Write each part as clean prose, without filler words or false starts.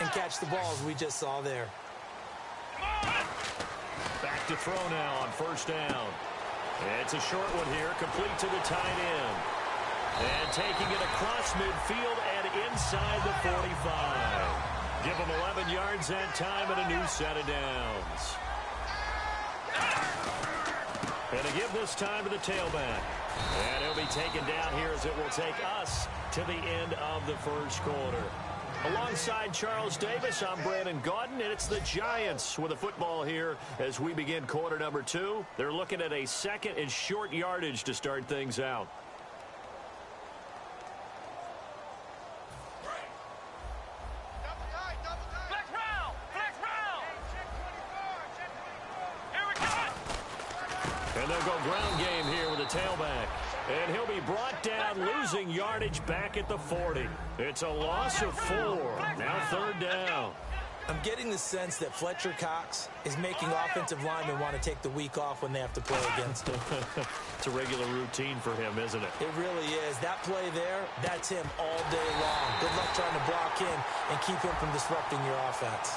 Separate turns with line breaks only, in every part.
and catch the ball as we just saw there.
Back to throw now on first down. It's a short one here, complete to the tight end. And taking it across midfield and inside the 45. Give him 11 yards that time and a new set of downs. And to give this time to the tailback. And he'll be taken down here as it will take us to the end of the first quarter. Alongside Charles Davis, I'm Brandon Gaudin, and it's the Giants with the football here as we begin quarter number 2. They're looking at a second and short yardage to start things out. And they'll go ground game here with a tailback. And he'll be brought down, losing yardage back at the 40. It's a loss of 4. Now third down.
I'm getting the sense that Fletcher Cox is making offensive linemen want to take the week off when they have to play against him.
It's a regular routine for him, isn't it?
It really is. That play there, that's him all day long. Good luck trying to block him and keep him from disrupting your offense.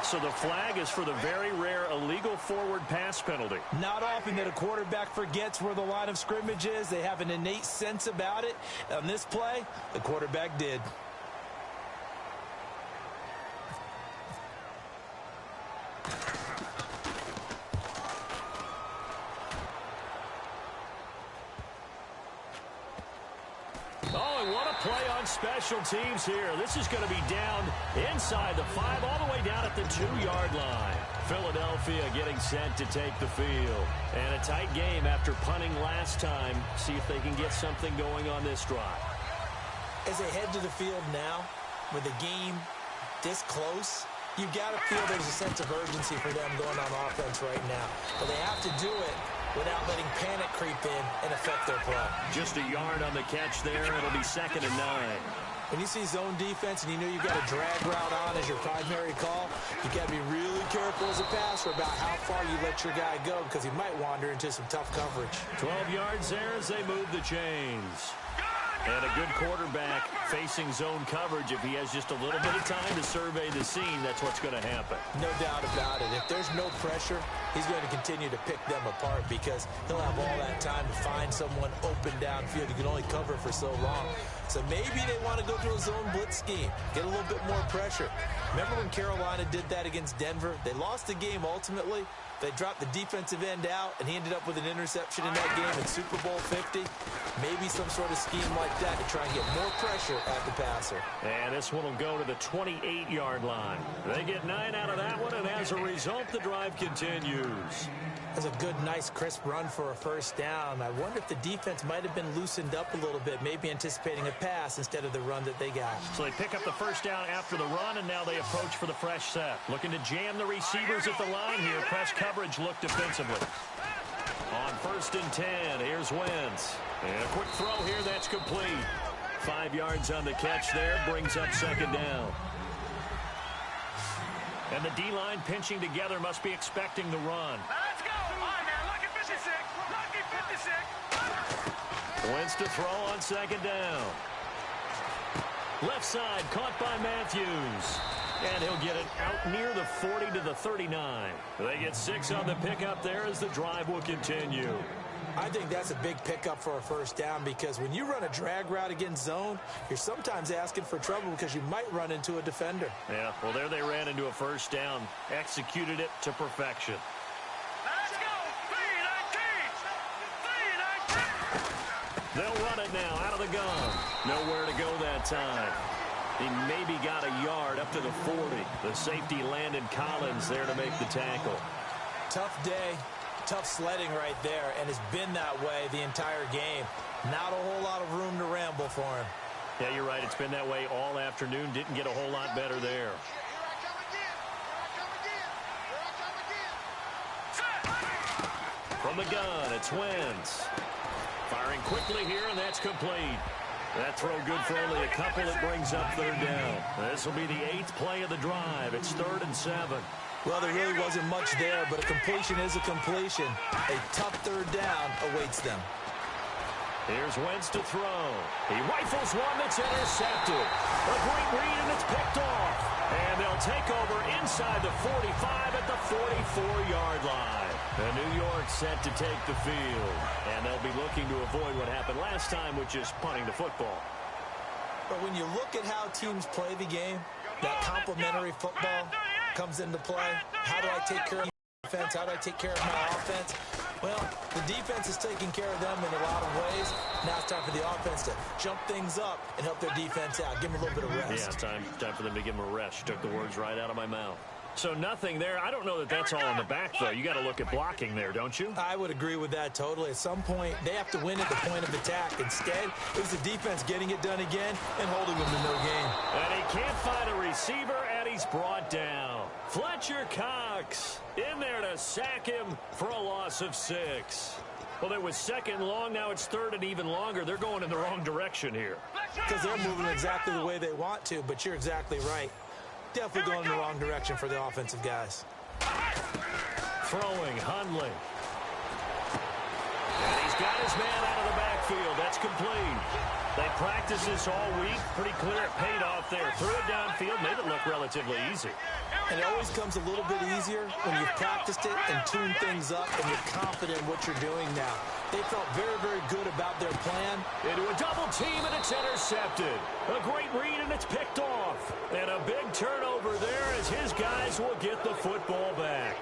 So the flag is for the very rare illegal forward pass penalty.
Not often that a quarterback forgets where the line of scrimmage is. They have an innate sense about it. On this play, the quarterback did.
Oh, and what a play on special teams here. This is going to be down inside the 5, all the way down at the 2-yard line. Philadelphia getting set to take the field. And a tight game after punting last time. See if they can get something going on this drive.
As they head to the field now, with the game this close, you've got to feel there's a sense of urgency for them going on offense right now. But they have to do it without letting panic creep in and affect their play.
Just a yard on the catch there. It'll be 2nd and 9.
When you see zone defense and you know you've got a drag route on as your primary call, you got to be really careful as a passer about how far you let your guy go because he might wander into some tough coverage.
12 yards there as they move the chains. And a good quarterback facing zone coverage. If he has just a little bit of time to survey the scene, that's what's going to happen.
No doubt about it. If there's no pressure, he's going to continue to pick them apart because he'll have all that time to find someone open downfield. You can only cover for so long. So maybe they want to go to a zone blitz scheme, get a little bit more pressure. Remember when Carolina did that against Denver? They lost the game ultimately. They dropped the defensive end out, and he ended up with an interception in that game in Super Bowl 50. Maybe some sort of scheme like that to try and get more pressure at the passer.
And this one will go to the 28-yard line. They get 9 out of that one, and as a result, the drive continues.
That's a good, nice, crisp run for a first down. I wonder if the defense might have been loosened up a little bit, maybe anticipating a pass instead of the run that they got.
So they pick up the first down after the run, and now they approach for the fresh set. Looking to jam the receivers at the line here. Press coverage look defensively. On 1st and 10, here's Wentz. And a quick throw here, that's complete. 5 yards on the catch there, brings up 2nd down. And the D-line pinching together must be expecting the run.
Let's go! All right, man. Lucky 56. Lucky 56.
Wentz to throw on 2nd down. Left side caught by Matthews. And he'll get it out near the 40 to the 39. They get 6 on the pickup there as the drive will continue.
I think that's a big pickup for a first down because when you run a drag route against zone, you're sometimes asking for trouble because you might run into a defender.
Yeah, well, there they ran into a first down. Executed it to perfection.
Let's go! 3-19!
They'll run it now out of the gun. Nowhere to go that time. He maybe got a yard up to the 40. The safety Landon Collins there to make the tackle.
Tough day. Tough sledding right there, and it's been that way the entire game. Not a whole lot of room to ramble for him.
Yeah, you're right. It's been that way all afternoon. Didn't get a whole lot better there. From the gun, it's Wentz. Firing quickly here, and that's complete. That throw good for only a couple. It brings up 3rd down. This will be the 8th play of the drive. It's 3rd and 7.
Well, there really wasn't much there, but a completion is a completion. A tough 3rd down awaits them.
Here's Wentz to throw. He rifles one that's intercepted. A great read, and it's picked off. And they'll they'll take over inside the 45 at the 44-yard line. And New York set to take the field. And they'll be looking to avoid what happened last time, which is punting the football.
But when you look at how teams play the game, that complementary football comes into play. How do I take care of my defense? How do I take care of my offense? Well, the defense is taking care of them in a lot of ways. Now it's time for the offense to jump things up and help their defense out. Give them a little bit of rest.
Yeah, time for them to give them a rest. You took the words right out of my mouth. So nothing there. I don't know that that's all in the back, though. You got to look at blocking there, don't you?
I would agree with that totally. At some point, they have to win at the point of attack. Instead, it was the defense getting it done again and holding them to no gain.
And he can't find a receiver, and he's brought down. Fletcher Cox in there to sack him for a loss of 6. Well, it was second long. Now it's third and even longer. They're going in the wrong direction here.
Because they're moving exactly the way they want to, but you're exactly right. Definitely going in the wrong direction for the offensive guys.
Throwing, Hundley. And he's got his man out of the backfield. That's complete. They practiced this all week. Pretty clear it paid off there. Threw it downfield, made it look relatively easy.
And it always comes a little bit easier when you've practiced it and tuned things up and you're confident in what you're doing now. They felt very, very good about their plan.
Into a double team, and it's intercepted. A great read, and it's picked off. And a big turnover there as his guys will get the football back.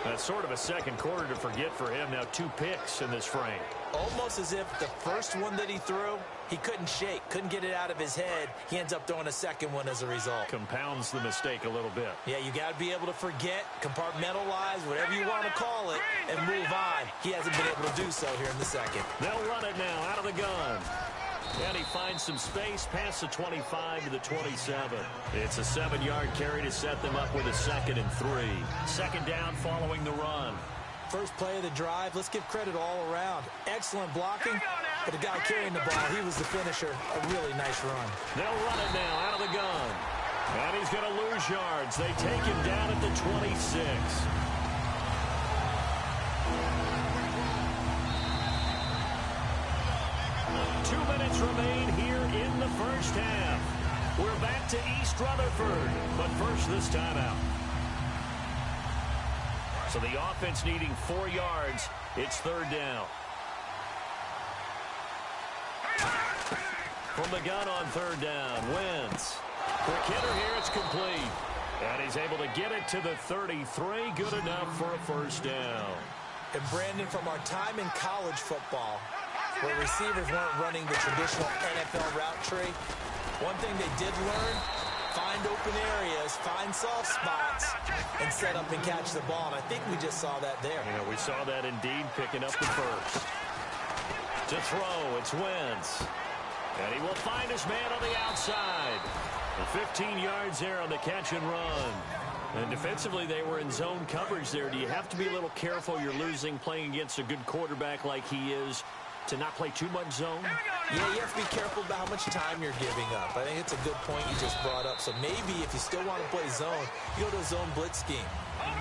That's sort of a second quarter to forget for him. Now 2 picks in this frame.
Almost as if the first one that he threw, he couldn't shake, couldn't get it out of his head. He ends up throwing a second one as a result.
Compounds the mistake a little bit.
Yeah, you got to be able to forget, compartmentalize, whatever you want to call it, and move on. He hasn't been able to do so here in the second.
They'll run it now out of the gun. And he finds some space past the 25 to the 27. It's a 7-yard carry to set them up with a 2nd and 3. Second down following the run.
First play of the drive, let's give credit all around. Excellent blocking, but the guy carrying the ball, he was the finisher. A really nice run.
They'll run it now out of the gun. And he's going to lose yards. They take him down at the 26. 2 minutes remain here in the first half. We're back to East Rutherford, but first this timeout. So the offense needing 4 yards. It's third down. From the gun on third down, Wentz. Quick hitter here, it's complete. And he's able to get it to the 33. Good enough for a first down.
And Brandon, from our time in college football, where receivers weren't running the traditional NFL route tree, one thing they did learn, find open areas, find soft spots, and set up and catch the ball. And I think we just saw that there.
You know, we saw that indeed, picking up the first. To throw, it's Wentz. And he will find his man on the outside. And 15 yards there on the catch and run. And defensively, they were in zone coverage there. Do you have to be a little careful? You're losing playing against a good quarterback like he is, to not play too much zone?
Yeah, you have to be careful about how much time you're giving up. I think it's a good point you just brought up. So maybe if you still want to play zone, you go to a zone blitz scheme.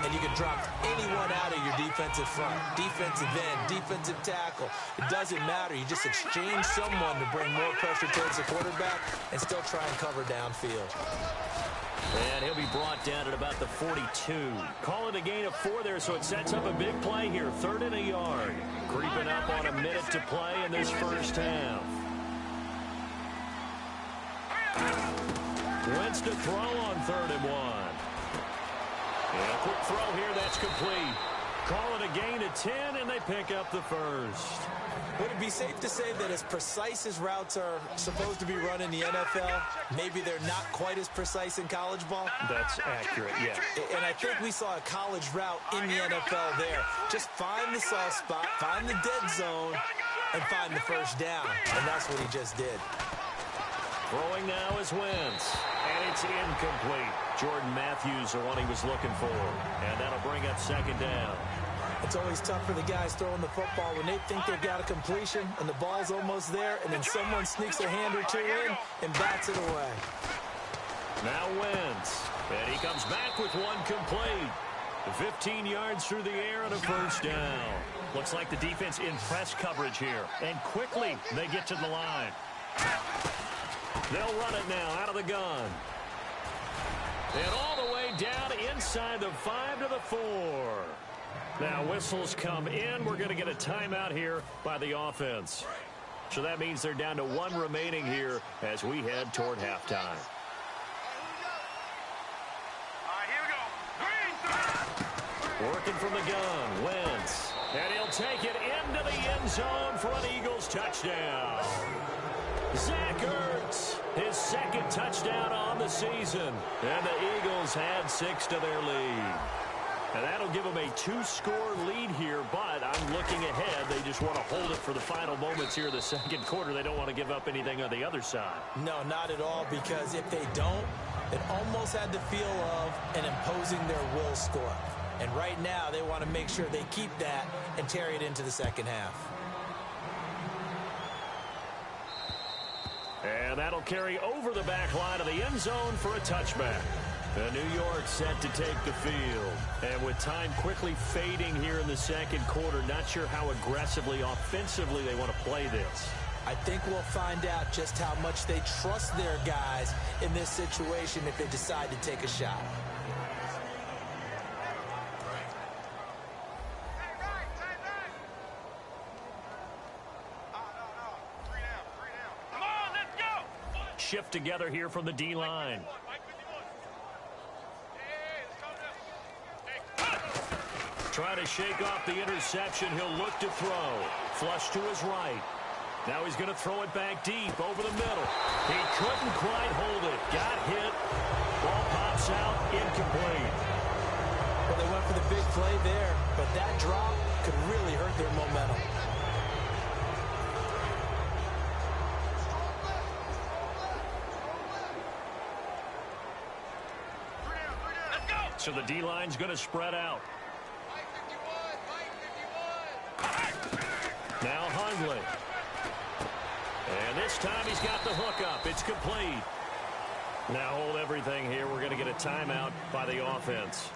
And you can drop anyone out of your defensive front, defensive end, defensive tackle. It doesn't matter. You just exchange someone to bring more pressure towards the quarterback and still try and cover downfield.
And he'll be brought down at about the 42. Call it a gain of 4 there, so it sets up a big play here. 3rd and a yard. Creeping up on a minute to play in this first half. Wentz to throw on 3rd and 1. And a quick throw here, that's complete. Call it a gain of 10, and they pick up the first.
Would it be safe to say that as precise as routes are supposed to be run in the NFL, maybe they're not quite as precise in college ball?
That's accurate, yeah.
And I think we saw a college route in the NFL there. Just find the soft spot, find the dead zone, and find the first down. And that's what he just did.
Throwing now is Wentz. And it's incomplete. Jordan Matthews, the one he was looking for. And that'll bring up second down.
It's always tough for the guys throwing the football when they think they've got a completion and the ball's almost there, and then someone sneaks a hand or two in and bats it away.
Now Wentz. And he comes back with one complete. 15 yards through the air and a first down. Looks like the defense in press coverage here. And quickly they get to the line. They'll run it now out of the gun. And all the way down inside the 5 to the 4. Now whistles come in. We're going to get a timeout here by the offense. So that means they're down to 1 remaining here as we head toward halftime. Working from the gun, Wentz. And he'll take it into the end zone for an Eagles touchdown. Zach Ertz, his second touchdown on the season. And the Eagles add 6 to their lead. And that'll give them a 2-score lead here, but I'm looking ahead. They just want to hold it for the final moments here in the second quarter. They don't want to give up anything on the other side.
No, not at all, because if they don't, it almost had the feel of an imposing their will score. And right now, they want to make sure they keep that and carry it into the second half.
And that'll carry over the back line of the end zone for a touchback. And New York set to take the field. And with time quickly fading here in the second quarter, not sure how aggressively, offensively they want to play this.
I think we'll find out just how much they trust their guys in this situation if they decide to take a shot.
Shift together here from the D-line. Trying to shake off the interception. He'll look to throw. Flush to his right. Now he's going to throw it back deep over the middle. He couldn't quite hold it. Got hit. Ball pops out. Incomplete.
Well, they went for the big play there, but that drop could really hurt their momentum.
So the D-line's going to spread out. Now Hundley. And this time he's got the hook up. It's complete. Now hold everything here. We're going to get a timeout by the offense.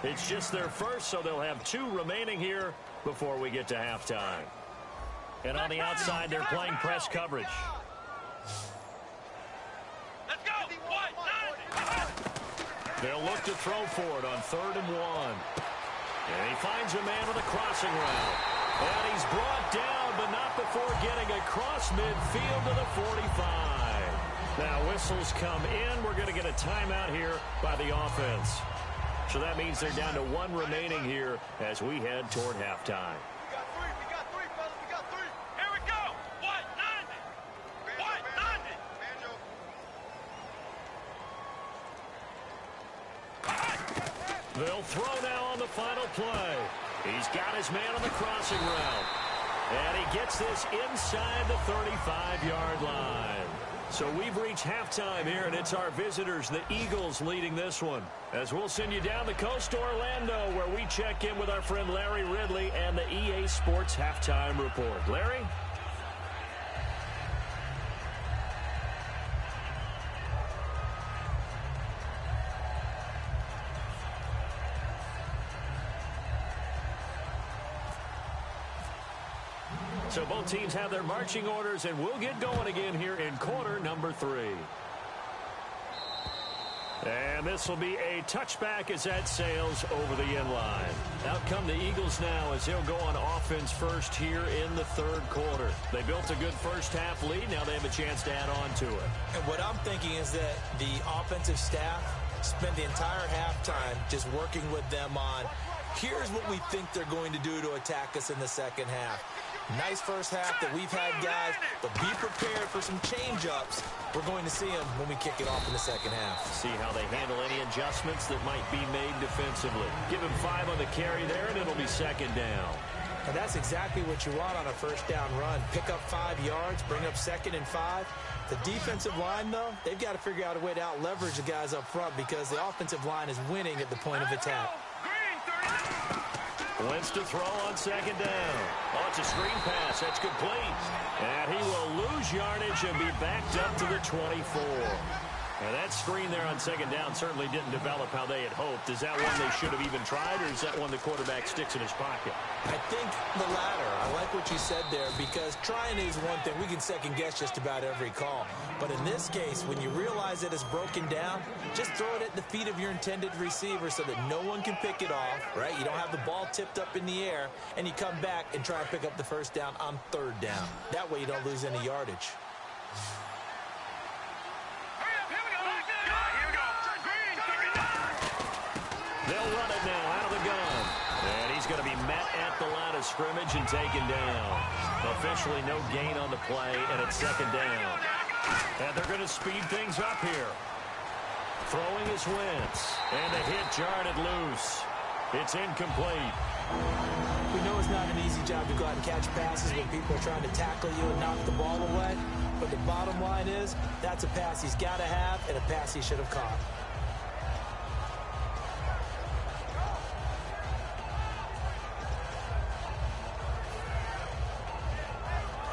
It's just their first, so they'll have 2 remaining here before we get to halftime. And on the outside, they're playing press coverage. They'll look to throw for it on 3rd and 1. And he finds a man with a crossing route. And he's brought down, but not before getting across midfield to the 45. Now whistles come in. We're going to get a timeout here by the offense. So that means they're down to 1 remaining here as we head toward halftime.
We got 3, fellas. We got 3. Here we go. 190. 190.
They'll throw now on the final play. He's got his man on the crossing route. And he gets this inside the 35-yard line. So we've reached halftime here, and it's our visitors, the Eagles, leading this one. As we'll send you down the coast to Orlando, where we check in with our friend Larry Ridley and the EA Sports Halftime Report. Larry? So both teams have their marching orders, and we'll get going again here in quarter number 3. And this will be a touchback as that sails over the end line. Out come the Eagles now as they'll go on offense first here in the 3rd quarter. They built a good first half lead. Now they have a chance to add on to it.
And what I'm thinking is that the offensive staff spent the entire halftime just working with them on, here's what we think they're going to do to attack us in the second half. Nice first half that we've had, guys, but be prepared for some change-ups. We're going to see them when we kick it off in the second half.
See how they handle any adjustments that might be made defensively. Give him 5 on the carry there, and it'll be 2nd down.
And that's exactly what you want on a first down run. Pick up 5 yards, bring up 2nd and 5. The defensive line, though, they've got to figure out a way to out-leverage the guys up front because the offensive line is winning at the point of attack.
Wentz to throw on 2nd down. Oh, it's a screen pass. That's complete. And he will lose yardage and be backed up to the 24. And that screen there on second down certainly didn't develop how they had hoped. Is that one they should have even tried, or is that one the quarterback sticks in his pocket?
I think the latter. I like what you said there, because trying is one thing. We can second-guess just about every call. But in this case, when you realize that it's broken down, just throw it at the feet of your intended receiver so that no one can pick it off, right? You don't have the ball tipped up in the air, and you come back and try and pick up the first down on third down. That way you don't lose any yardage.
They'll run it now out of the gun. And he's going to be met at the line of scrimmage and taken down. Officially no gain on the play, and it's second down. And they're going to speed things up here. Throwing is Wentz. And the hit jarred it loose. It's incomplete.
We know it's not an easy job to go out and catch passes when people are trying to tackle you and knock the ball away. But the bottom line is, that's a pass he's got to have and a pass he should have caught.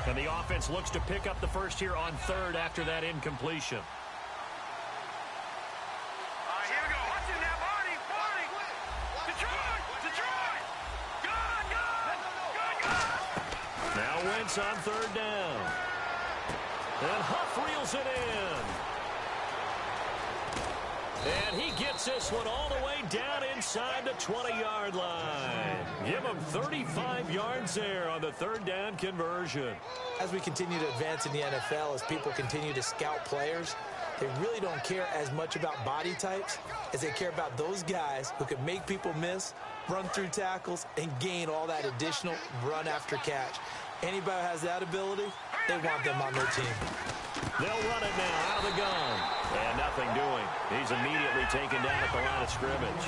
And the offense looks to pick up the first here on third after that incompletion.
Here we go. Watch it now, Marty. Detroit. Good.
Now Wentz on third down. And Huff reels it in. And he gets this one all the way down inside the 20-yard line. Give him 35 yards there on the third down conversion.
As we continue to advance in the NFL, as people continue to scout players, they really don't care as much about body types as they care about those guys who can make people miss, run through tackles, and gain all that additional run after catch. Anybody who has that ability, they want them on their team.
They'll run it now out of the gun. And nothing doing. He's immediately taken down at the line of scrimmage.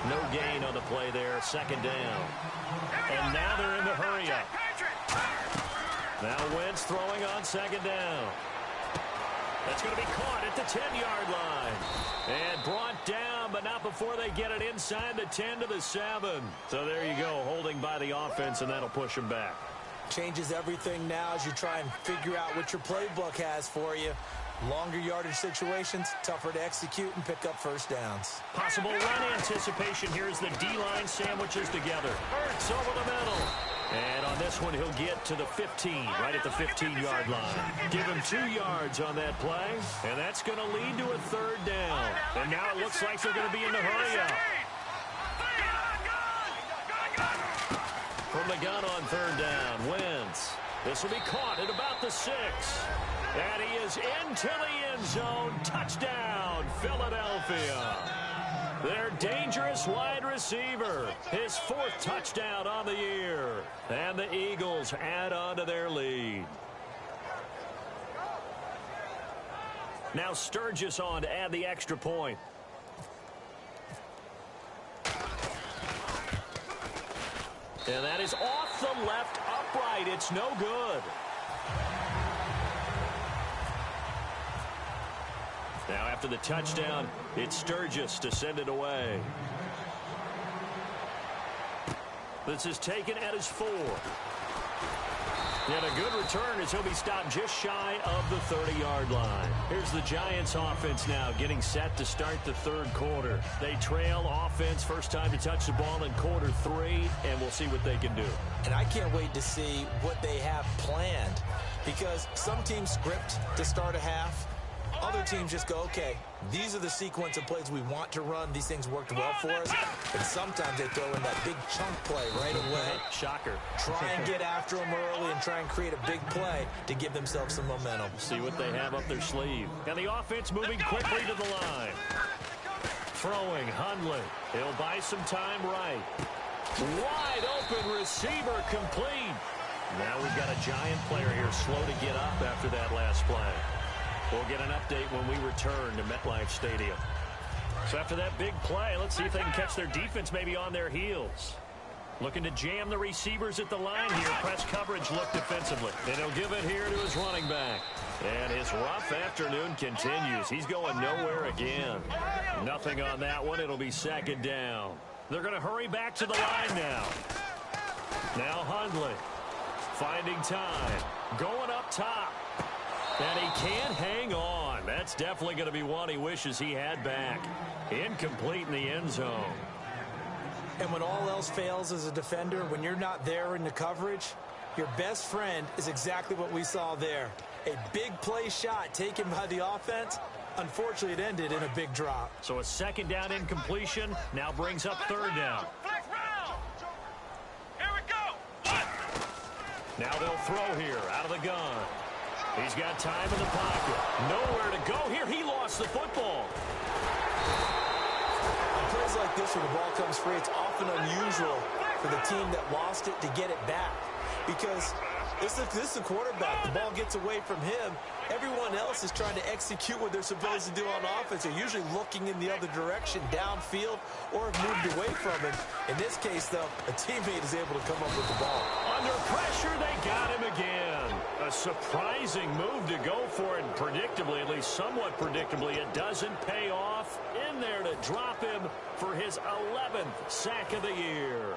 No gain on the play there. Second down. And now they're in the hurry-up. Now Wentz throwing on second down. That's going to be caught at the 10-yard line. And brought down, but not before they get it inside the 10 to the 7. So there you go, holding by the offense, and that'll push them back.
Changes everything now as you try and figure out what your playbook has for you. Longer yardage situations, tougher to execute and pick up first downs.
Possible run anticipation here as the D-line sandwiches together. Hurts over the middle. And on this one, he'll get to the 15, right at the 15-yard line. Give him 2 yards on that play, and that's going to lead to a third down. And now it looks like they're going to be in the hurry-up. From the gun on third down, Wentz. This will be caught at about the 6. And he is into the end zone. Touchdown, Philadelphia. Their dangerous wide receiver. His 4th touchdown on the year. And the Eagles add on to their lead. Now Sturgis on to add the extra point. And that is off the left upright. It's no good. Now after the touchdown, it's Sturgis to send it away. This is taken at his 4. And a good return as he'll be stopped just shy of the 30-yard line. Here's the Giants offense now getting set to start the third quarter. They trail offense, first time to touch the ball in quarter 3, and we'll see what they can do.
And I can't wait to see what they have planned, because some teams script to start a half. Other teams just go, okay, these are the sequence of plays we want to run. These things worked well for us. And sometimes they throw in that big chunk play right away.
Shocker.
Try and get after them early and try and create a big play to give themselves some momentum.
See what they have up their sleeve. And the offense moving quickly to the line. Throwing, Hundley. He'll buy some time right. Wide open receiver complete. Now we've got a Giant player here slow to get up after that last play. We'll get an update when we return to MetLife Stadium. So after that big play, let's see if they can catch their defense maybe on their heels. Looking to jam the receivers at the line here. Press coverage look defensively. And he'll give it here to his running back. And his rough afternoon continues. He's going nowhere again. Nothing on that one. It'll be second down. They're going to hurry back to the line now. Now Hundley finding time. Going up top. And he can't hang on. That's definitely going to be one he wishes he had back. Incomplete in the end zone.
And when all else fails as a defender, when you're not there in the coverage, your best friend is exactly what we saw there. A big play shot taken by the offense. Unfortunately, it ended in a big drop.
So a second down incompletion now brings up third down.
Here we go.
Now they'll throw here out of the gun. He's got time in the pocket. Nowhere to go here. He lost the football.
On plays like this where the ball comes free, it's often unusual for the team that lost it to get it back. Because this is the quarterback. The ball gets away from him. Everyone else is trying to execute what they're supposed to do on offense. They're usually looking in the other direction, downfield, or have moved away from him. In this case, though, a teammate is able to come up with the ball.
Under pressure, they got him again. A surprising move to go for it. Predictably, at least somewhat predictably, it doesn't pay off. In there to drop him for his 11th sack of the year.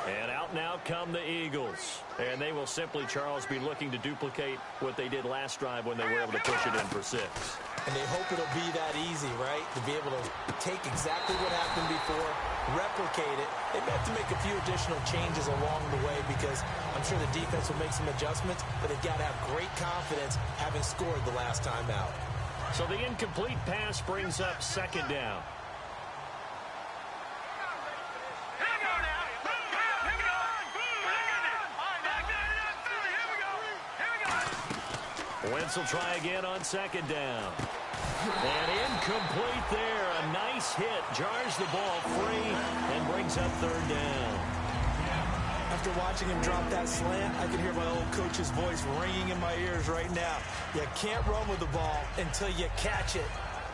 And out now come the Eagles. And they will simply, Charles, be looking to duplicate what they did last drive when they were able to push it in for 6.
And they hope it'll be that easy, right? To be able to take exactly what happened before, replicate it. They may have to make a few additional changes along the way because I'm sure the defense will make some adjustments, but they've got to have great confidence having scored the last time out.
So the incomplete pass brings up second down. Wentz will try again on second down. And incomplete there. A nice hit. Jars the ball free and brings up third down.
After watching him drop that slant, I can hear my old coach's voice ringing in my ears right now. You can't run with the ball until you catch it.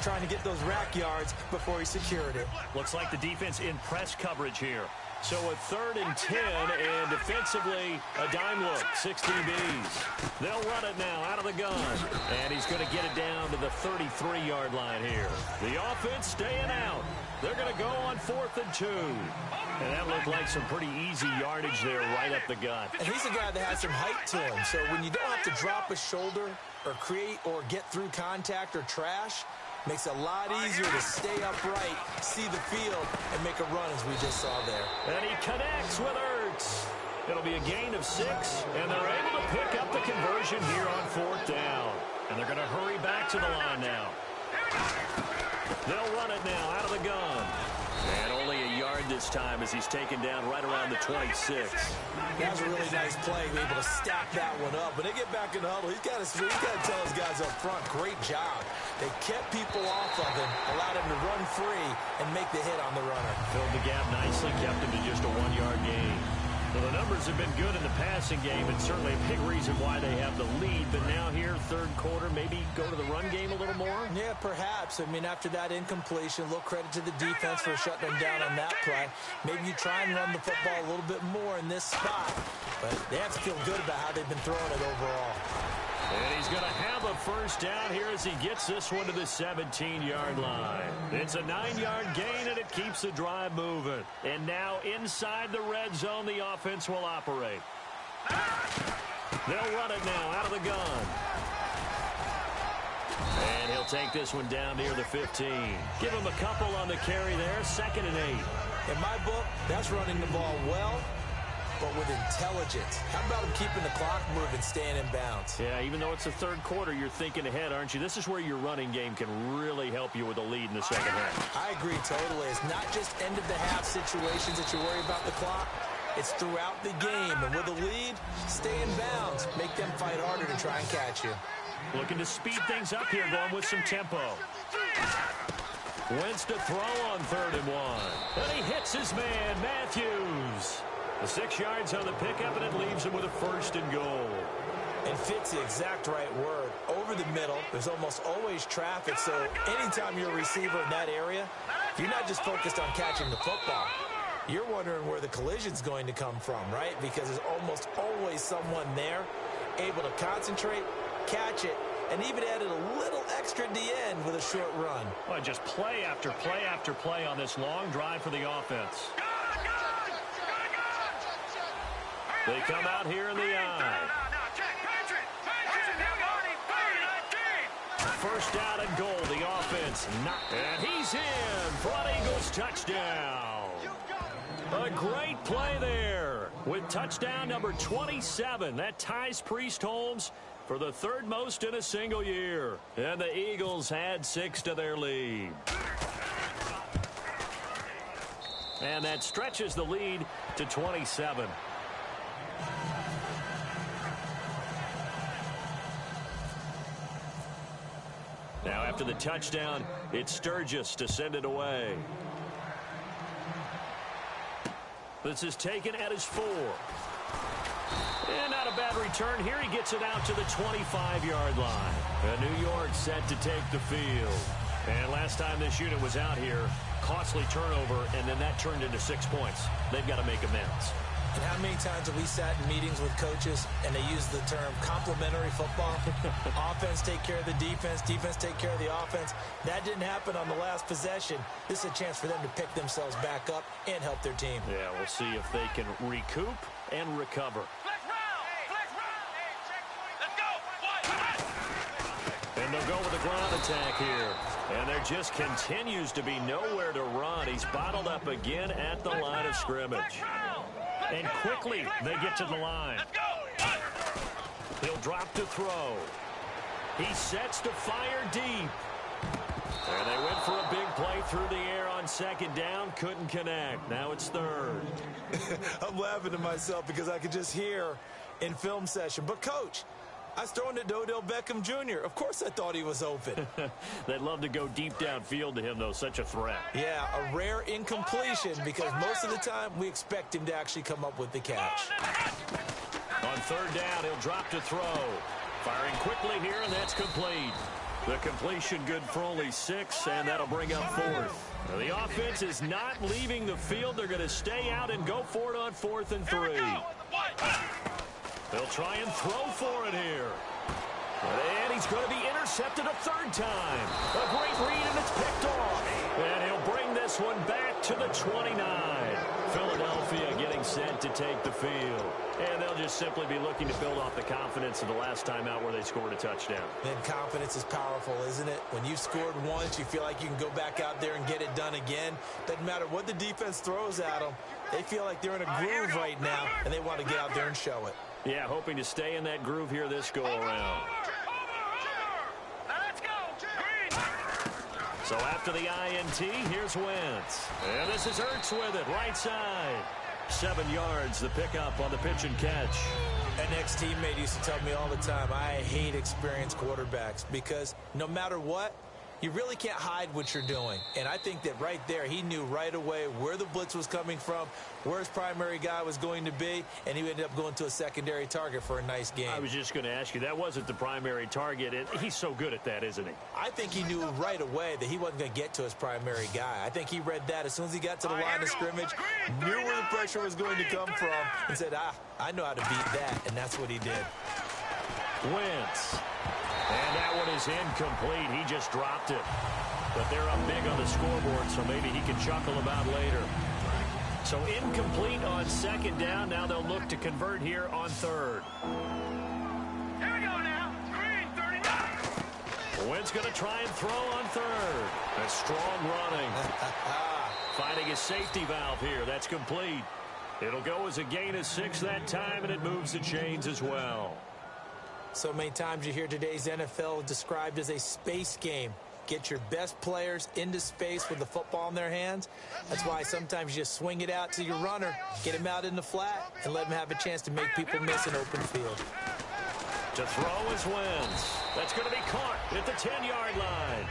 Trying to get those rack yards before he secured it.
Looks like the defense in press coverage here. So a 3rd and 10, and defensively, a dime look, 6 DBs. They'll run it now out of the gun, and he's going to get it down to the 33-yard line here. The offense staying out. They're going to go on 4th and 2. And that looked like some pretty easy yardage there right up the gut.
And he's a guy that has some height to him, so when you don't have to drop a shoulder or create or get through contact or trash, makes it a lot easier to stay upright, see the field, and make a run as we just saw there.
And he connects with Ertz. It'll be a gain of 6, and they're able to pick up the conversion here on 4th down. And they're going to hurry back to the line now. They'll run it now out of the gun. And only a yard this time as he's taken down right around the 26.
That was a really nice play, be able to stack that one up. When they get back in the huddle, he's got to tell his guys up front, great job. They kept people off of him, allowed him to run free, and make the hit on the runner.
Filled the gap nicely, kept him to just a 1-yard gain. Well, the numbers have been good in the passing game, and certainly a big reason why they have the lead. But now here, third quarter, maybe go to the run game a little more?
Yeah, perhaps. I mean, after that incompletion, a little credit to the defense for shutting them down on that play. Maybe you try and run the football a little bit more in this spot. But they have to feel good about how they've been throwing it overall.
And he's going to have a first down here as he gets this one to the 17-yard line. It's a 9-yard gain, and it keeps the drive moving. And now inside the red zone, the offense will operate. They'll run it now out of the gun. And he'll take this one down near the 15. Give him a couple on the carry there, 2nd and 8.
In my book, that's running the ball well, but with intelligence. How about him keeping the clock moving, staying in bounds?
Yeah, even though it's the third quarter, you're thinking ahead, aren't you? This is where your running game can really help you with a lead in the second half.
I agree totally. It's not just end-of-the-half situations that you worry about the clock. It's throughout the game. And with a lead, stay in bounds. Make them fight harder to try and catch you.
Looking to speed things up here, going with some tempo. Wentz to throw on 3rd and 1. And he hits his man, Matthews. The 6 yards on the pickup, and it leaves him with a 1st and goal.
And fits the exact right word. Over the middle, there's almost always traffic, so anytime you're a receiver in that area, you're not just focused on catching the football. You're wondering where the collision's going to come from, right? Because there's almost always someone there able to concentrate, catch it, and even added a little extra at the end with a short run.
Well, just play after play after play on this long drive for the offense. They come out here in the eye. First down and goal, the offense. And he's in for an Eagles touchdown. A great play there with touchdown number 27. That ties Priest Holmes for the third most in a single year. And the Eagles add 6 to their lead. And that stretches the lead to 27. Now after the touchdown, it's Sturgis to send it away. This is taken at his 4. And not a bad return here. He gets it out to the 25-yard line. And New York set to take the field. And last time this unit was out here, costly turnover, and then that turned into 6 points. They've got to make amends.
And how many times have we sat in meetings with coaches and they use the term complementary football? Offense take care of the defense, defense take care of the offense. That didn't happen on the last possession. This is a chance for them to pick themselves back up and help their team.
Yeah, we'll see if they can recoup and recover. And they'll go with a ground attack here. And there just continues to be nowhere to run. He's bottled up again at the line of scrimmage. And quickly, they get to the line. He'll drop to throw. He sets to fire deep. And they went for a big play through the air on second down. Couldn't connect. Now it's third.
I'm laughing to myself because I could just hear in film session. But, Coach, I was throwing it to Odell Beckham Jr. Of course I thought he was open.
They'd love to go deep downfield to him, though. Such a threat. Yeah,
a rare incompletion because most of the time we expect him to actually come up with the catch.
On third down, he'll drop to throw. Firing quickly here, and that's complete. The completion good for only 6, and that'll bring up 4th. Now, the offense is not leaving the field. They're going to stay out and go for it on 4th and 3. They'll try and throw for it here. And he's going to be intercepted a third time. A great read, and it's picked off. And he'll bring this one back to the 29. Philadelphia getting set to take the field. And they'll just simply be looking to build off the confidence of the last time out where they scored a touchdown.
And confidence is powerful, isn't it? When you've scored once, you feel like you can go back out there and get it done again. Doesn't matter what the defense throws at them. They feel like they're in a groove right now, and they want to get out there and show it.
Yeah, hoping to stay in that groove here this go-around. So after the INT, here's Wentz. And this is Ertz with it, right side. 7 yards, the pickup on the pitch and catch.
An ex-teammate used to tell me all the time, I hate experienced quarterbacks because no matter what, you really can't hide what you're doing. And I think that right there, he knew right away where the blitz was coming from, where his primary guy was going to be, and he ended up going to a secondary target for a nice game.
I was just going to ask you, that wasn't the primary target. He's so good at that, isn't he?
I think he knew right away that he wasn't going to get to his primary guy. I think he read that as soon as he got to the line of scrimmage, knew where the pressure was going to come from, and said, I know how to beat that, and that's what he did.
Wentz. And that one is incomplete. He just dropped it. But they're up big on the scoreboard, so maybe he can chuckle about later. So incomplete on second down. Now they'll look to convert here on third.
Here we go now. Green, 39.
Wentz going to try and throw on third. That's strong running. Finding his safety valve here. That's complete. It'll go as a gain of 6 that time, and it moves the chains as well.
So many times you hear today's NFL described as a space game. Get your best players into space with the football in their hands. That's why sometimes you just swing it out to your runner, get him out in the flat, and let him have a chance to make people miss an open field.
To throw is Wentz. That's going to be caught at the 10-yard line.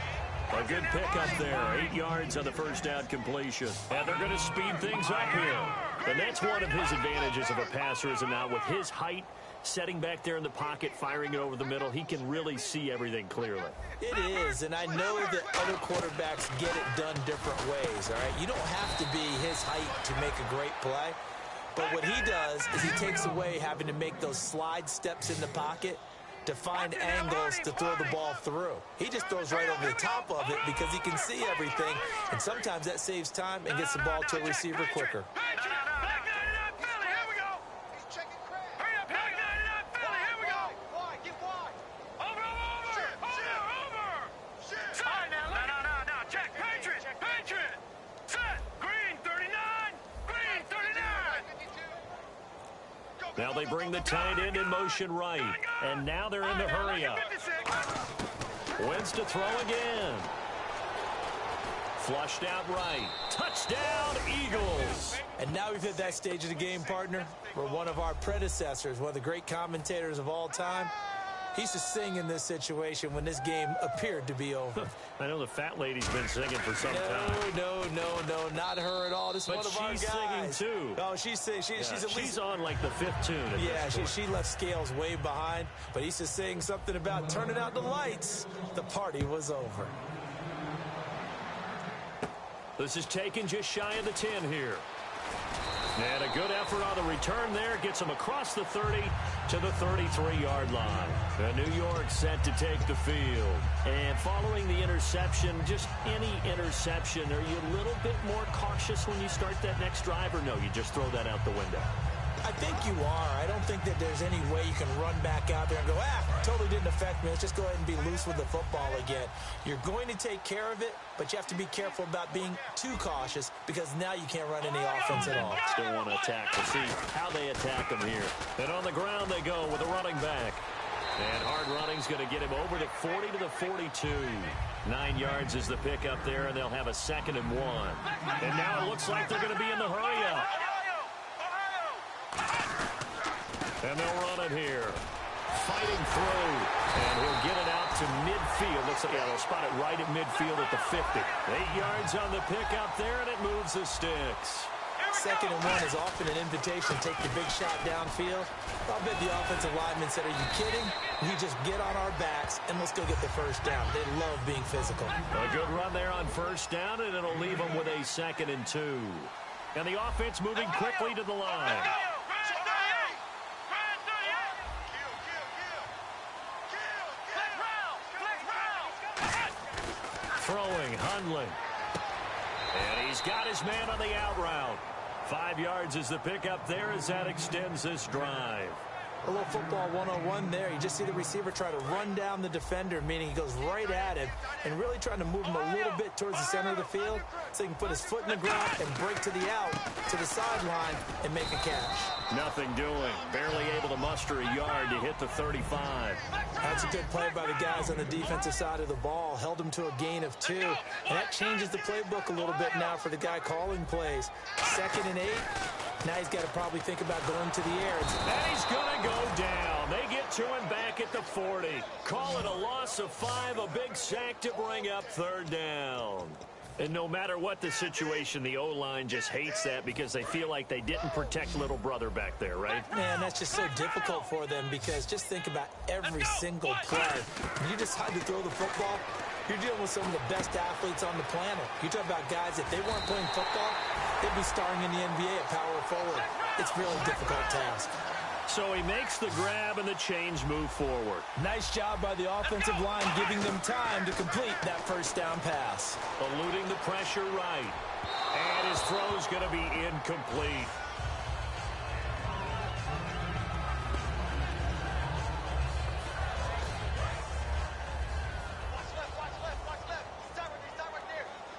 A good pickup there. 8 yards on the first down completion. And they're going to speed things up here. And that's one of his advantages of a passer, is it not? With his height, setting back there in the pocket, firing it over the middle, he can really see everything clearly.
It is, and I know that other quarterbacks get it done different ways, all right? You don't have to be his height to make a great play, but what he does is he takes away having to make those slide steps in the pocket, to find angles to throw the ball through. He just throws right over the top of it because he can see everything, and sometimes that saves time and gets the ball to a receiver quicker.
Now they bring the tight end in motion right. And now they're in the hurry up. Wins to throw again. Flushed out right. Touchdown, Eagles.
And now we've hit that stage of the game, partner, where one of our predecessors, one of the great commentators of all time, he used to sing in this situation when this game appeared to be over.
I know the fat lady's been singing for some time.
No, not her at all. This is one of our guys.
But she's singing, too.
Oh, she's singing. She's
on like the fifth tune at this point.
She left Scales way behind, but he used to sing something about turning out the lights. The party was over.
This is taken just shy of the 10 here. And a good effort on the return there. Gets him across the 30 to the 33-yard line. And New York set to take the field. And following the interception, just any interception, are you a little bit more cautious when you start that next drive, or no, you just throw that out the window?
I think you are. I don't think that there's any way you can run back out there and go, totally didn't affect me. Let's just go ahead and be loose with the football again. You're going to take care of it, but you have to be careful about being too cautious because now you can't run any offense at all.
Still want to attack. We'll see how they attack them here. And on the ground they go with a running back. And hard running's going to get him over the 40 to the 42. 9 yards is the pickup there, and they'll have a 2nd and 1. And now it looks like they're going to be in the hurry-up. And they'll run it here. Fighting through. And he'll get it out to midfield. Looks like they'll spot it right at midfield at the 50. 8 yards on the pickup there, and it moves the sticks.
2nd and 1 is often an invitation. Take the big shot downfield. I'll bet the offensive lineman said, are you kidding? We just get on our backs, and let's go get the first down. They love being physical.
A good run there on first down, and it'll leave them with a 2nd and 2. And the offense moving quickly to the line. Throwing, Hundley. And he's got his man on the out route. 5 yards is the pickup there as that extends this drive.
A little football 101 there. You just see the receiver try to run down the defender, meaning he goes right at him and really trying to move him a little bit towards the center of the field so he can put his foot in the ground and break to the out, to the sideline, and make a catch.
Nothing doing. Barely able to muster a yard to hit the 35.
That's a good play by the guys on the defensive side of the ball. Held him to a gain of 2. And that changes the playbook a little bit now for the guy calling plays. 2nd and 8. Now he's got to probably think about going to the air.
And he's going to go down. They get to him back at the 40. Call it a loss of 5, a big sack to bring up 3rd down. And no matter what the situation, the O-line just hates that because they feel like they didn't protect little brother back there, right?
Man, that's just so difficult for them because just think about every single play. When you decide to throw the football, you're dealing with some of the best athletes on the planet. You talk about guys, if they weren't playing football, they'd be starring in the NBA at power forward. It's a really difficult task.
So he makes the grab and the chains move forward.
Nice job by the offensive line, giving them time to complete that first down pass.
Eluding the pressure right. And his throw's going to be incomplete.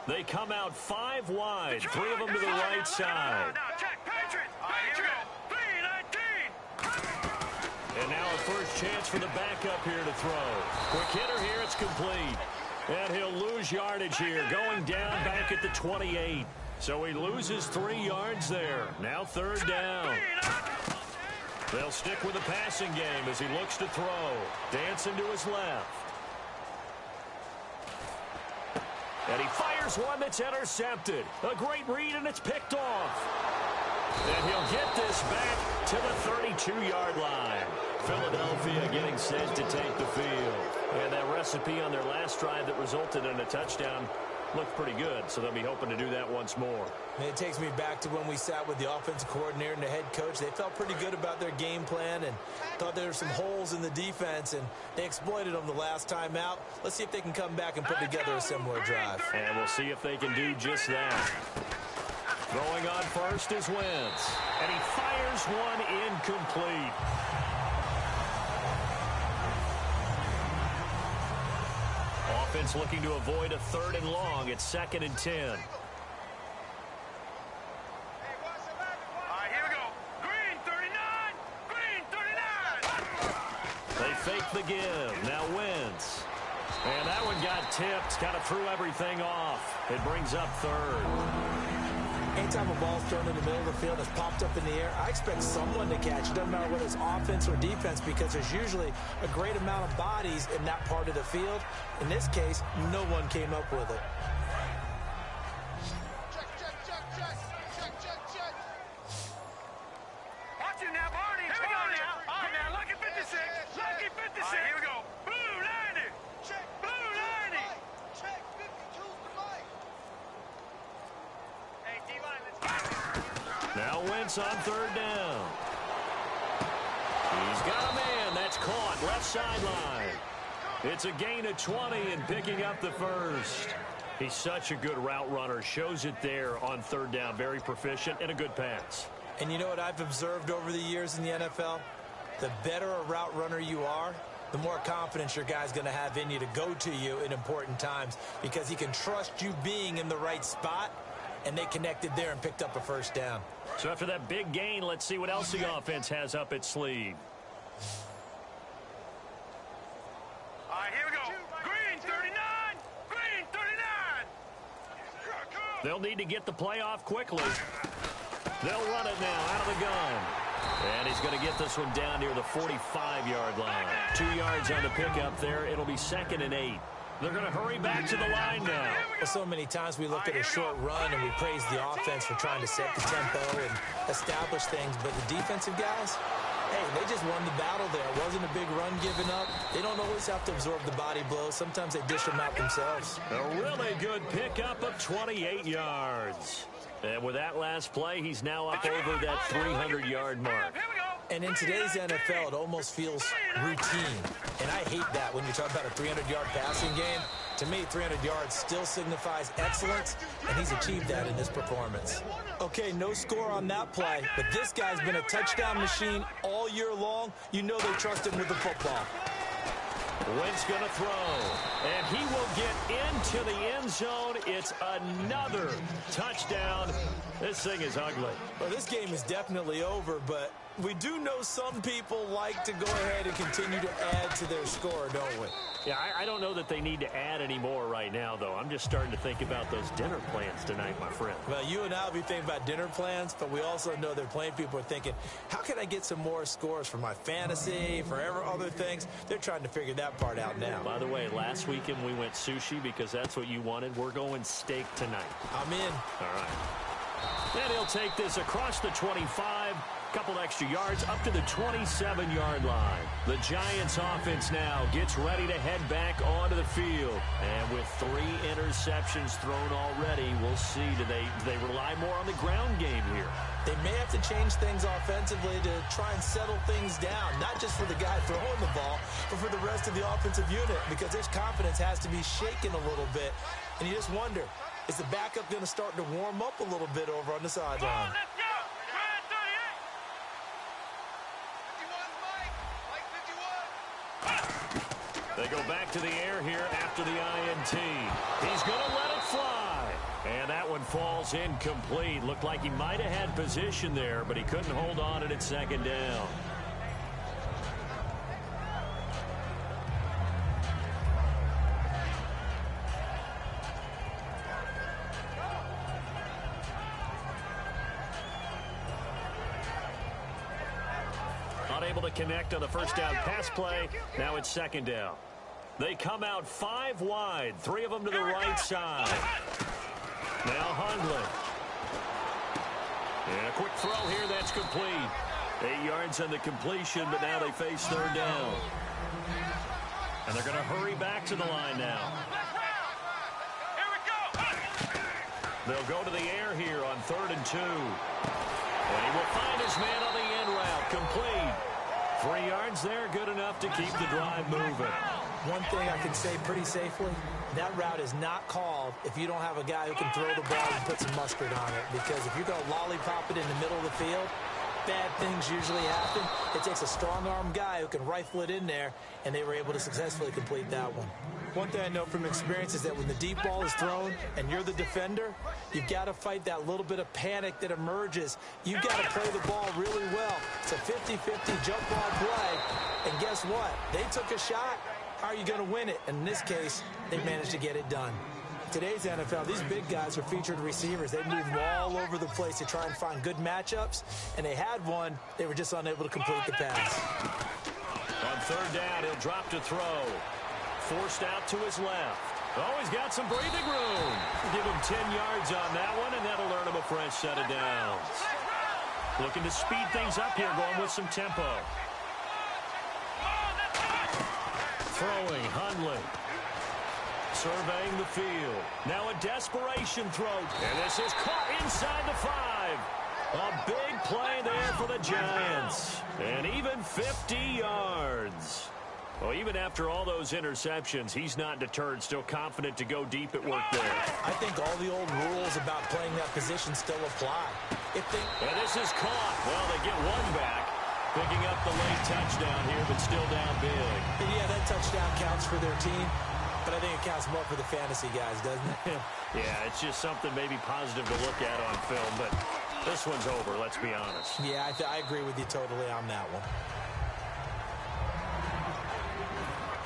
They come out 5 wide, 3 of them to the right side. And now a first chance for the backup here to throw. Quick hitter here, it's complete. And he'll lose yardage here, going down back at the 28. So he loses 3 yards there. Now 3rd down. They'll stick with the passing game as he looks to throw. Dancing to his left. And he fires one that's intercepted. A great read, and it's picked off. And he'll get this back to the 32-yard line. Philadelphia getting set to take the field. And that recipe on their last drive that resulted in a touchdown looked pretty good, so they'll be hoping to do that once more.
And it takes me back to when we sat with the offensive coordinator and the head coach. They felt pretty good about their game plan and thought there were some holes in the defense, and they exploited them the last time out. Let's see if they can come back and put together a similar drive.
And we'll see if they can do just that. Throwing on first is Wentz, and he fires one incomplete. Offense looking to avoid a 3rd and long. It's 2nd and 10.
All right, here we go. Green 39. Green 39.
They fake the give. Now Wentz. And that one got tipped. Kind of threw everything off. It brings up 3rd.
Anytime a ball's thrown in the middle of the field, it's popped up in the air, I expect someone to catch it. Doesn't matter whether it's offense or defense, because there's usually a great amount of bodies in that part of the field. In this case, no one came up with it.
Watch it now, Barney. Here we go now. All right, now, lucky 56. Lucky 56. All right, here we go. Blue 90. Check. Blue 90. Check. 52's the mic. Hey, D-line, let's go.
Now Wentz on 3rd down. He's got a man. That's caught. Left sideline. It's a gain of 20 and picking up the 1st. He's such a good route runner. Shows it there on 3rd down. Very proficient and a good pass.
And you know what I've observed over the years in the NFL? The better a route runner you are, the more confidence your guy's going to have in you to go to you in important times, because he can trust you being in the right spot, and they connected there and picked up a 1st down.
So after that big gain, let's see what else the offense has up its sleeve.
All right, here we go. Green 39. Green 39.
They'll need to get the play off quickly. They'll run it now out of the gun. And he's going to get this one down near the 45-yard line. 2 yards on the pickup there. It'll be 2nd and 8. They're going to hurry back to the line now.
Well, so many times we look at a short run and we praise the offense for trying to set the tempo and establish things, but the defensive guys, hey, they just won the battle there. It wasn't a big run given up. They don't always have to absorb the body blows. Sometimes they dish them out themselves.
A really good pickup of 28 yards. And with that last play, he's now up over that 300-yard mark.
And in today's NFL, it almost feels routine. And I hate that when you talk about a 300-yard passing game. To me, 300 yards still signifies excellence, and he's achieved that in this performance. Okay, no score on that play, but this guy's been a touchdown machine all year long. You know they trust him with the football.
Wentz going to throw, and he will get into the end zone. It's another touchdown. This thing is ugly.
Well, this game is definitely over, but we do know some people like to go ahead and continue to add to their score, don't we?
Yeah, I don't know that they need to add any more right now, though. I'm just starting to think about those dinner plans tonight, my friend.
Well, you and I will be thinking about dinner plans, but we also know they're playing people are thinking, how can I get some more scores for my fantasy, for other things? They're trying to figure that part out now.
By the way, last weekend we went sushi because that's what you wanted. We're going steak tonight.
I'm in.
All right. And he'll take this across the 25. Couple extra yards up to the 27-yard line. The Giants offense now gets ready to head back onto the field. And with 3 interceptions thrown already, we'll see. Do they rely more on the ground game here?
They may have to change things offensively to try and settle things down, not just for the guy throwing the ball, but for the rest of the offensive unit, because his confidence has to be shaken a little bit. And you just wonder, is the backup going to start to warm up a little bit over on the sideline?
They go back to the air here after the INT. He's going to let it fly. And that one falls incomplete. Looked like he might have had position there, but he couldn't hold on and it's 2nd down. Unable to connect on the first down pass play. Now it's 2nd down. They come out 5 wide. 3 of them to the right side. Now Hundley. And a quick throw here. That's complete. 8 yards on the completion, but now they face 3rd down. And they're going to hurry back to the line now.
Here we go.
They'll go to the air here on 3rd and 2. And he will find his man on the end route. Complete. 3 yards there, good enough to keep the drive moving.
One thing I can say pretty safely, that route is not called if you don't have a guy who can throw the ball and put some mustard on it. Because if you're going to lollipop it in the middle of the field, bad things usually happen. It takes a strong-arm guy who can rifle it in there, and they were able to successfully complete that one. One thing I know from experience is that when the deep ball is thrown and you're the defender, you've got to fight that little bit of panic that emerges. You've got to play the ball really well. It's a 50-50 jump ball play, and guess what? They took a shot. How are you going to win it? And in this case, they managed to get it done. Today's NFL, these big guys are featured receivers. They move all over the place to try and find good matchups, and they had one. They were just unable to complete the pass.
On 3rd down, he'll drop to throw. Forced out to his left. Oh, he's got some breathing room. Give him 10 yards on that one, and that'll earn him a fresh set of downs. Looking to speed things up here, going with some tempo. Throwing, Hundley. Surveying the field. Now a desperation throw. And this is caught inside the 5. A big play there for the Giants. And even 50 yards. Well, even after all those interceptions, he's not deterred, still confident to go deep at work there.
I think all the old rules about playing that position still apply.
And this is caught. Well, they get one back. Picking up the late touchdown here, but still down big.
And yeah, that touchdown counts for their team, but I think it counts more for the fantasy guys, doesn't it?
Yeah, it's just something maybe positive to look at on film, but this one's over, let's be honest.
Yeah, I agree with you totally on that one.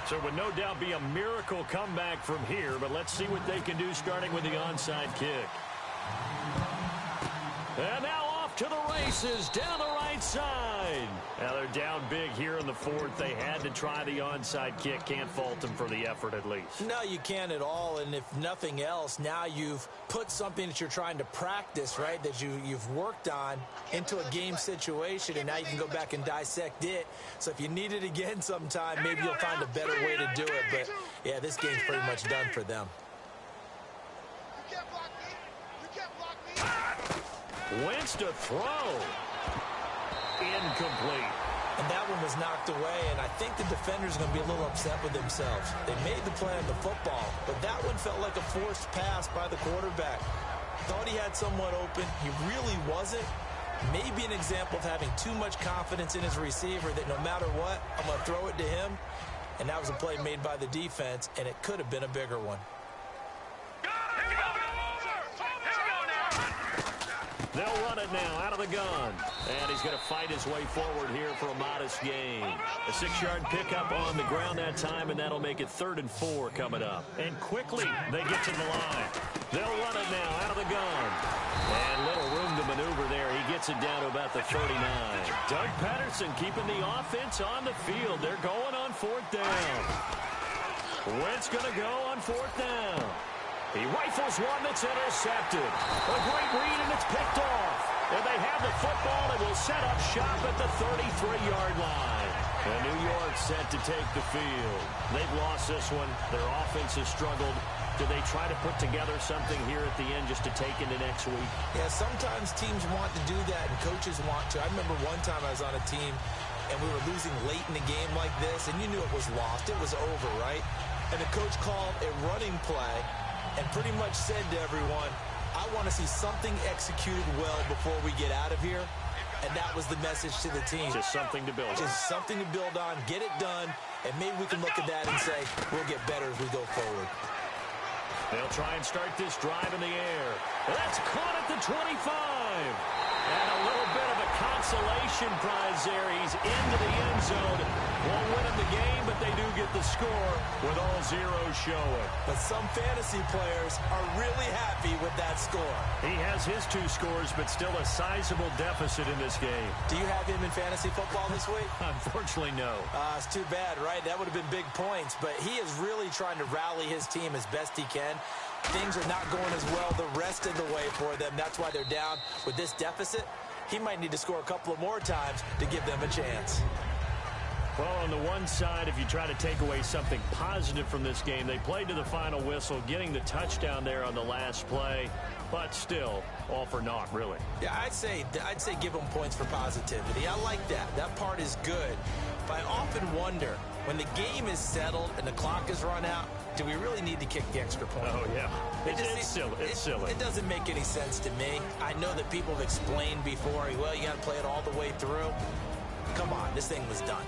So it would no doubt be a miracle comeback from here, but let's see what they can do starting with the onside kick. And now off to the races down the right side. Now they're down big here in the 4th. They had to try the onside kick. Can't fault them for the effort at least.
No, you can't at all. And if nothing else, now you've put something that you're trying to practice, right, that you've worked on into a game situation, and now you can go back and dissect it. So if you need it again sometime, maybe you'll find a better way to do it. But, yeah, this game's pretty much done for them.
Wentz to throw. Incomplete.
And that one was knocked away, and I think the defender's going to be a little upset with themselves. They made the play on the football, but that one felt like a forced pass by the quarterback. Thought he had someone open. He really wasn't. Maybe an example of having too much confidence in his receiver that no matter what, I'm going to throw it to him. And that was a play made by the defense, and it could have been a bigger one.
They'll run it now out of the gun. And he's going to fight his way forward here for a modest gain. A 6-yard pickup on the ground that time, and that'll make it 3rd and 4 coming up. And quickly, they get to the line. They'll run it now out of the gun. And little room to maneuver there. He gets it down to about the 39. Doug Patterson keeping the offense on the field. They're going on 4th down. Wentz going to go on 4th down. He rifles one that's intercepted. A great read, and it's picked off. And they have the football and will set up shop at the 33-yard line. And New York set to take the field. They've lost this one. Their offense has struggled. Do they try to put together something here at the end just to take into next week?
Yeah, sometimes teams want to do that, and coaches want to. I remember one time I was on a team, and we were losing late in a game like this, and you knew it was lost. It was over, right? And the coach called a running play and pretty much said to everyone, I want to see something executed well before we get out of here. And that was the message to the team.
Just something to build on.
Just something to build on, get it done, and maybe we can look at that and say, we'll get better as we go forward.
They'll try and start this drive in the air. That's caught at the 25. And a little bit of a consolation prize there. He's into the end zone. Won't win him the game, but they do get the score with all zeros showing.
But some fantasy players are really happy with that score.
He has his 2 scores, but still a sizable deficit in this game.
Do you have him in fantasy football this week?
Unfortunately, no.
It's too bad, right? That would have been big points, but he is really trying to rally his team as best he can. Things are not going as well the rest of the way for them. That's why they're down with this deficit. He might need to score a couple of more times to give them a chance.
Well, on the one side, if you try to take away something positive from this game, they played to the final whistle, getting the touchdown there on the last play. but still all for naught, really.
Yeah, I'd say give them points for positivity. I like that. That part is good. But I often wonder, when the game is settled and the clock is run out, do we really need to kick the extra point?
Oh, yeah. It's silly. It's silly.
It doesn't make any sense to me. I know that people have explained before, well, you got to play it all the way through. Come on, this thing was done.